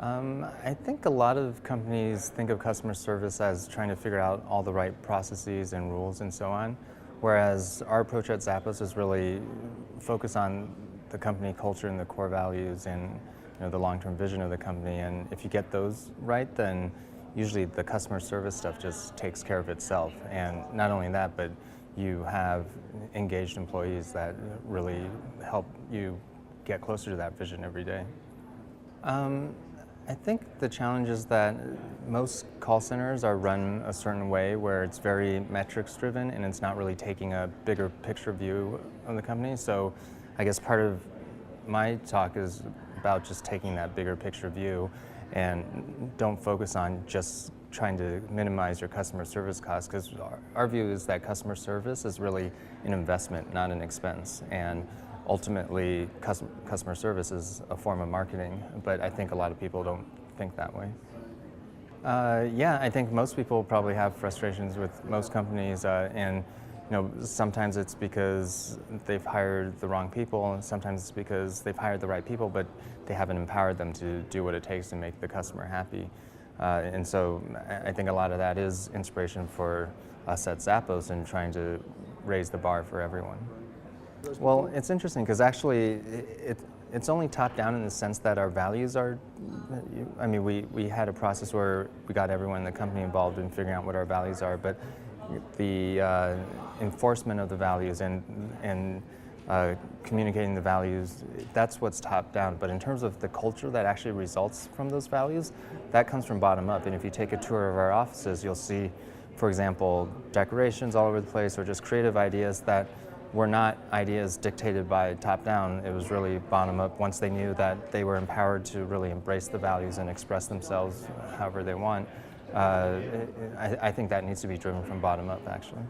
I think a lot of companies think of customer service as trying to figure out all the right processes and rules and so on, whereas our approach at Zappos is really focus on the company culture and the core values and the long-term vision of the company. And if you get those right, then usually the customer service stuff just takes care of itself. And not only that, but you have engaged employees that really help you get closer to that vision every day. I think the challenge is that most call centers are run a certain way where it's very metrics driven and it's not really taking a bigger picture view of the company. So I guess part of my talk is about just taking that bigger picture view and don't focus on just trying to minimize your customer service costs, because our view is that customer service is really an investment, not an expense. And ultimately, customer service is a form of marketing, but I think a lot of people don't think that way. Yeah, I think most people probably have frustrations with most companies, and sometimes it's because they've hired the wrong people, and sometimes it's because they've hired the right people, but they haven't empowered them to do what it takes to make the customer happy. And so I think a lot of that is inspiration for us at Zappos and trying to raise the bar for everyone. Well, it's interesting because actually it's only top down in the sense that our values are, we had a process where we got everyone in the company involved in figuring out what our values are, but the enforcement of the values and communicating the values, that's what's top down. But in terms of the culture that actually results from those values, that comes from bottom up. And if you take a tour of our offices, you'll see, for example, decorations all over the place or just creative ideas that were not ideas dictated by top down. It was really bottom up once they knew that they were empowered to really embrace the values and express themselves however they want. I think that needs to be driven from bottom up, actually.